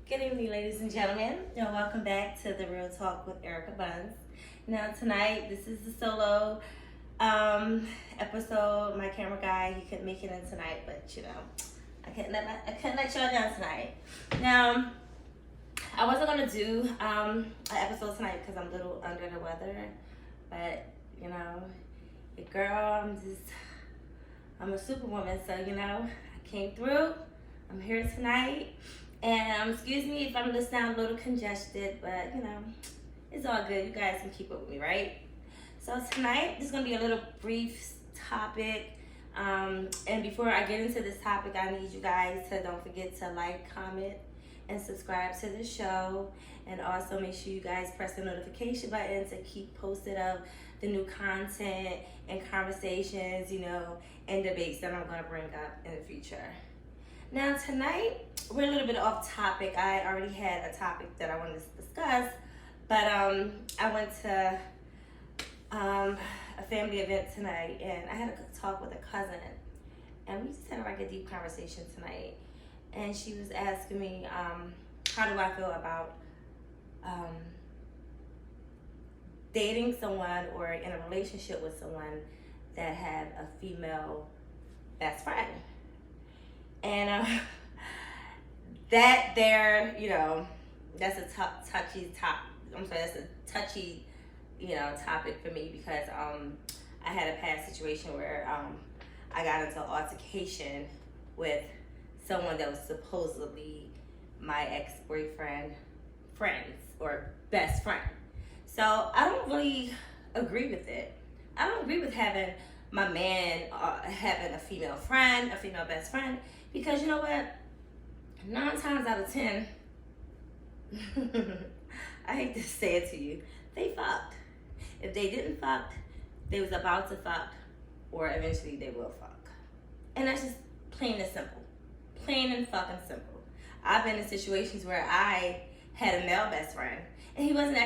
Good evening, ladies and gentlemen. Welcome back to the Real Talk with Erica Buns. Now, tonight, this is the solo episode. My camera guy, he couldn't make it in tonight, but I couldn't let y'all down tonight. Now, I wasn't gonna do an episode tonight because I'm a little under the weather, but your girl, I'm a superwoman, so I came through. I'm here tonight. And excuse me if I'm gonna sound a little congested, but it's all good. You guys can keep up with me, right? So tonight, this is gonna be a little brief topic. And before I get into this topic, I need you guys to don't forget to like, comment, and subscribe to the show. And also make sure you guys press the notification button to keep posted of the new content and conversations, and debates that I'm gonna bring up in the future. Now tonight, we're a little bit off topic. I already had a topic that I wanted to discuss, but I went to a family event tonight, and I had a talk with a cousin, and we just had like a deep conversation tonight. And she was asking me, how do I feel about dating someone or in a relationship with someone that had a female best friend. And that's a touchy topic for me because I had a past situation where I got into an altercation with someone that was supposedly my ex-boyfriend friends or best friend. So I don't really agree with it. I don't agree with having my man having a female friend, a female best friend, because you know what? 9 times out of 10, I hate to say it to you, they fucked. If they didn't fuck, they was about to fuck, or eventually they will fuck. And that's just plain and simple. Plain and fucking simple. I've been in situations where I had a male best friend, and he wasn't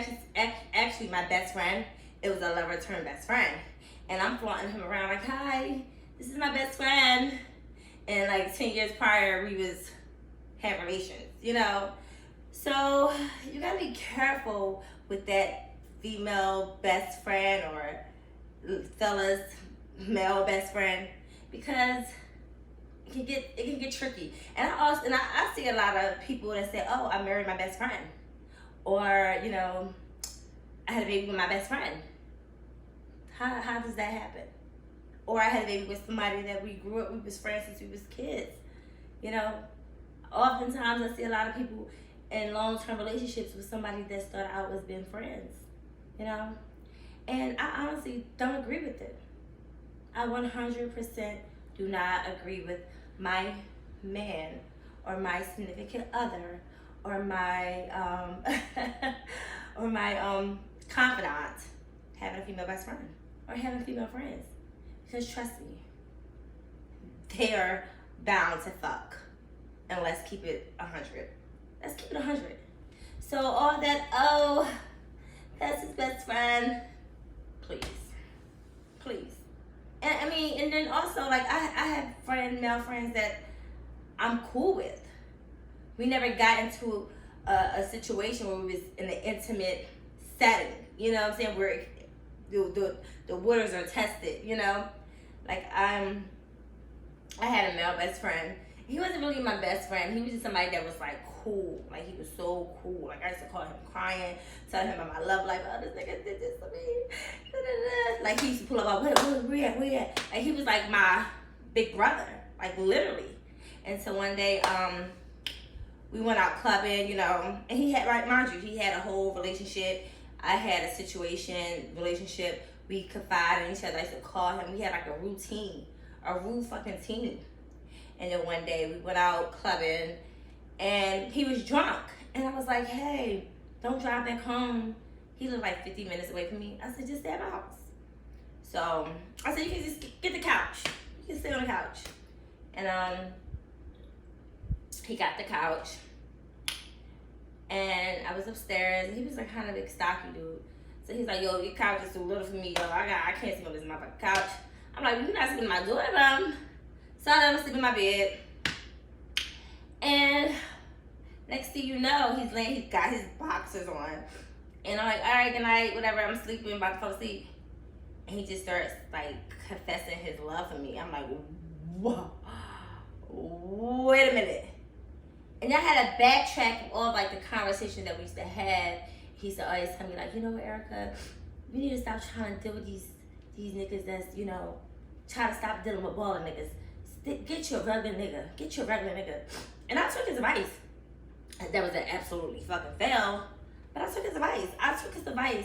actually my best friend. It was a lover turned best friend. And I'm flaunting him around like, hi, this is my best friend. And like 10 years prior, we was had relations, So you gotta be careful with that female best friend or fella's male best friend, because it can get tricky. And I see a lot of people that say, oh, I married my best friend, or I had a baby with my best friend. How does that happen? Or I had a baby with somebody that we grew up, we was friends since we was kids. Oftentimes I see a lot of people in long-term relationships with somebody that started out as being friends, And I honestly don't agree with it. I 100% do not agree with my man or my significant other or my confidant having a female best friend or having female friends. Because trust me, they are bound to fuck. And let's keep it 100. Let's keep it 100. So all that, oh, that's his best friend. Please. And then also, like, I have male friends that I'm cool with. We never got into a situation where we was in an intimate setting. You know what I'm saying? Where the waters are tested, Like, I had a male best friend. He wasn't really my best friend. He was just somebody that was, like, cool. Like, he was so cool. Like, I used to call him crying, tell him about my love life. Oh, this nigga did this to me. Like, he used to pull up, where at? Like, he was, like, my big brother. Like, literally. And so one day, we went out clubbing, and he had, like, mind you, he had a whole relationship. I had a relationship. We confided in each other. I used to call him. We had like a routine, fucking team. And then one day we went out clubbing, and he was drunk. And I was like, hey, don't drive back home. He lived like 50 minutes away from me. I said, just stay at my house. So I said, you can just get the couch. You can stay on the couch. And he got the couch. And I was upstairs, and he was like kind of a stocky dude. So he's like, yo, your couch is too little for me, yo. I can't sleep on this motherfucking couch. I'm like, you're not sleeping in my door, So I let him sleep in my bed. And Next thing you know, he's got his boxers on. And I'm like, all right, good night, whatever, I'm sleeping, about to fall asleep. And he just starts like confessing his love for me. I'm like, whoa, wait a minute. And I had to backtrack all like the conversation that we used to have. He used to always tell me like, you know what, Erica, you need to stop trying to deal with these niggas that's, you know, try to stop dealing with baller niggas. Get your regular nigga. Get your regular nigga. And I took his advice. That was an absolutely fucking fail. But I took his advice.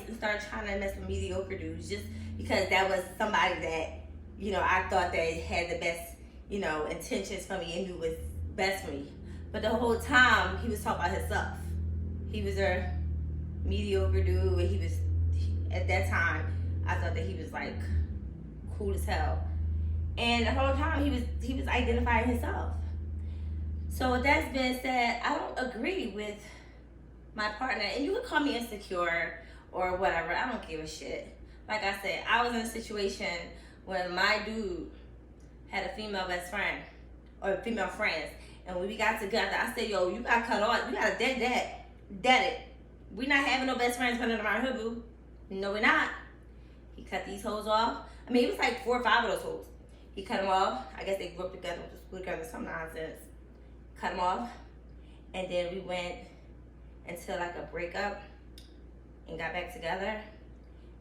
And started trying to mess with mediocre dudes just because that was somebody that, you know, I thought that had the best, you know, intentions for me and knew was best for me. But the whole time, he was talking about himself. He was a mediocre dude, and at that time, I thought that he was like cool as hell. And the whole time, he was identifying himself. So with that being said, I don't agree with my partner, and you could call me insecure or whatever. I don't give a shit. Like I said, I was in a situation when my dude had a female best friend or female friends, and when we got together, I said, "Yo, you gotta cut off. You gotta dead it. We not having no best friends running around here, boo. No, we're not." He cut these hoes off. I mean, it was like 4 or 5 of those hoes. He cut them off. I guess they grew up together, went to school together, some nonsense. Cut them off, and then we went into like a breakup and got back together.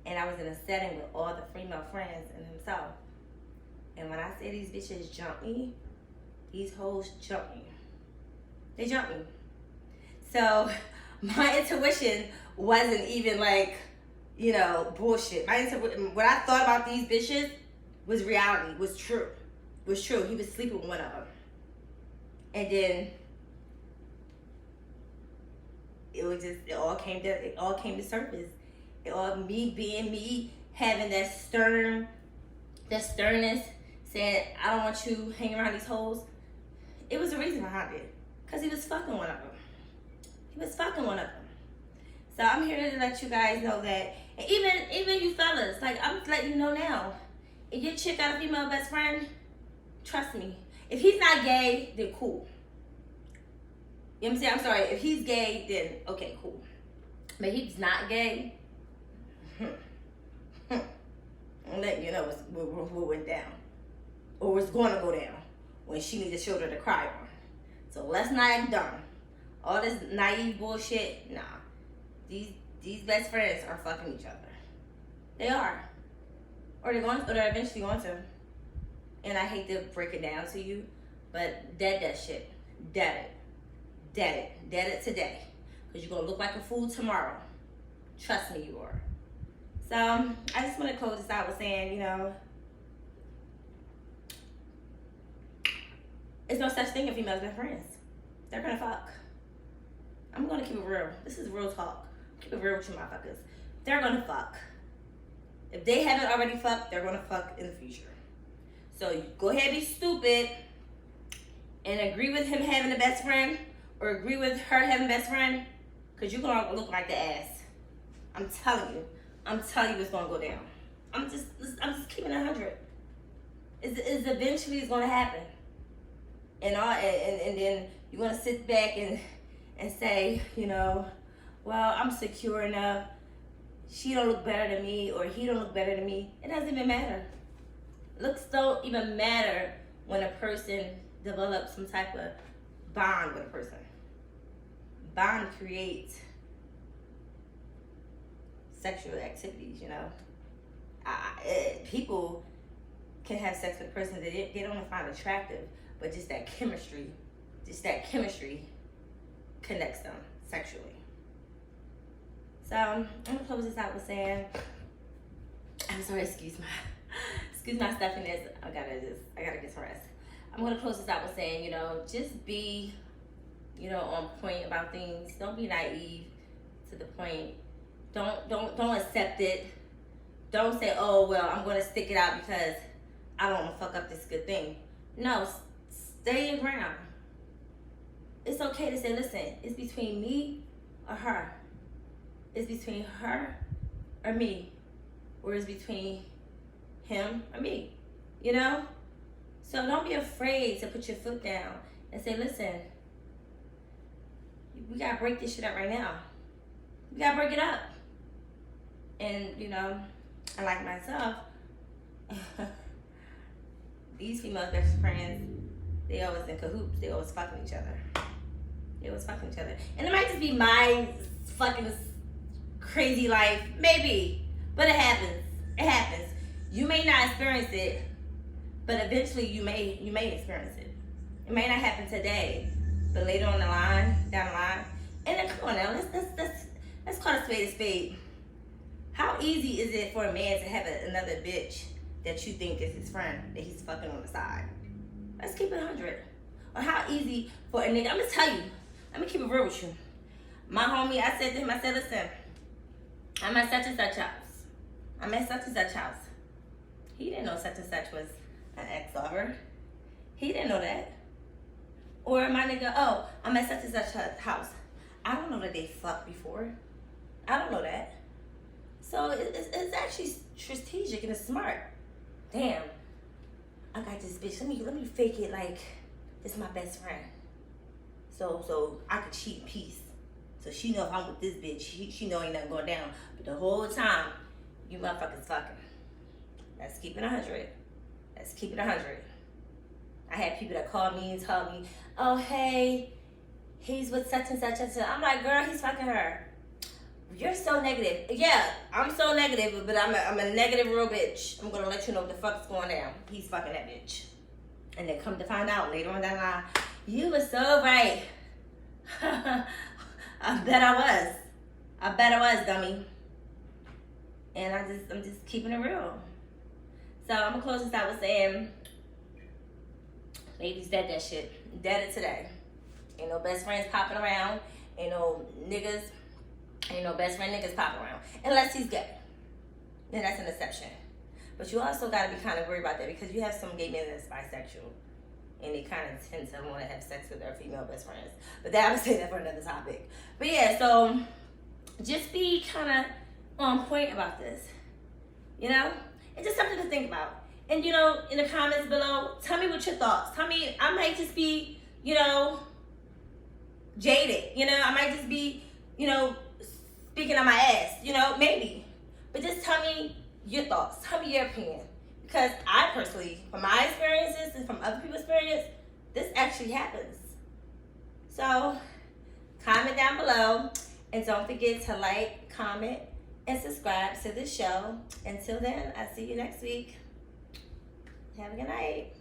And I was in a setting with all the female friends and himself. And when I say these bitches jump me, these hoes jump me. They jump me. So my intuition wasn't even like, you know, bullshit. What I thought about these bitches was reality, was true. He was sleeping with one of them. And then it all came to surface. It all me being me, having that sternness, saying I don't want you hanging around these hoes. It was a reason behind it, cause he was fucking one of them. So I'm here to let you guys know that, and even you fellas, like I'm just letting you know now, if your chick got a female best friend, trust me. If he's not gay, then cool. You know what I'm saying? I'm sorry. If he's gay, then okay, cool. But he's not gay. I'm letting you know what went down, or what's going to go down when she needs a shoulder to cry on. So let's not act dumb. All this naive bullshit, nah. These best friends are fucking each other. They are, or they're eventually going to. And I hate to break it down to you, but dead that shit. Dead it today. Because you're going to look like a fool tomorrow. Trust me, you are. So, I just want to close this out with saying, you know, there's no such thing as females best friends. They're going to fuck. I'm going to keep it real. This is real talk. Keep it real with you motherfuckers. They're going to fuck. If they haven't already fucked, they're going to fuck in the future. So you go ahead and be stupid and agree with him having a best friend or agree with her having a best friend, because you're going to look like the ass. I'm telling you it's going to go down. I'm just keeping it 100. It's eventually it's going to happen. And then you're going to sit back and say, you know, well, I'm secure enough. She don't look better than me, or he don't look better than me. It doesn't even matter. Looks don't even matter when a person develops some type of bond with a person. Bond creates sexual activities, you know. People can have sex with a person that they don't find attractive, but just that chemistry connects them sexually. So I'm gonna close this out with saying, I'm sorry, excuse my stuffiness. I gotta get some rest. I'm gonna close this out with saying, you know, just be, you know, on point about things. Don't be naive to the point. Don't accept it. Don't say, oh well, I'm gonna stick it out because I don't wanna fuck up this good thing. No, stay your ground. It's okay to say, listen, it's between me or her. It's between her or me, or it's between him or me, you know? So don't be afraid to put your foot down and say, listen, we gotta break this shit up right now. We gotta break it up. And, you know, I like myself, these female best friends, they always in cahoots. They always fucking each other. And it might just be my fucking crazy life. Maybe. But it happens. You may not experience it, but eventually you may experience it. It may not happen today, but later on down the line. And then come on now, let's call a spade. How easy is it for a man to have another bitch that you think is his friend that he's fucking on the side? Let's keep it 100. Or how easy for a nigga, I'm gonna tell you, let me keep it real with you. My homie, I said to him, listen, I'm at such and such house. He didn't know such and such was an ex-lover. He didn't know that. Or my nigga, oh, I'm at such and such house. I don't know that they fucked before. I don't know that. So it's actually strategic and it's smart. Damn, I got this bitch. Let me fake it like this is my best friend. So I could cheat in peace. So she know if I'm with this bitch, she know ain't nothing going down. But the whole time, you motherfuckers fucking. Let's keep it 100. I had people that called me and told me, oh, hey, he's with such and such and such. I'm like, girl, he's fucking her. You're so negative. Yeah, I'm so negative, but I'm a negative real bitch. I'm gonna let you know what the fuck's going down. He's fucking that bitch. And then come to find out later on down the line, you were so right. I bet I was, dummy. And I'm just keeping it real. So I'm gonna close this out with saying, ladies, dead that shit. Dead it today. Ain't no best friends popping around. Ain't no best friend niggas popping around. Unless he's gay. Then that's an exception. But you also gotta be kind of worried about that because you have some gay men that's bisexual. And they kind of tend to want to have sex with their female best friends. But that, I would say that for another topic. But yeah, so just be kind of on point about this. You know? It's just something to think about. And, you know, in the comments below, tell me what your thoughts. Tell me, I might just be, you know, jaded. You know, I might just be, you know, speaking on my ass. You know, maybe. But just tell me your thoughts. Tell me your opinion. Because I personally, from my experiences and from other people's experience, this actually happens. So, comment down below. And don't forget to like, comment, and subscribe to this show. Until then, I'll see you next week. Have a good night.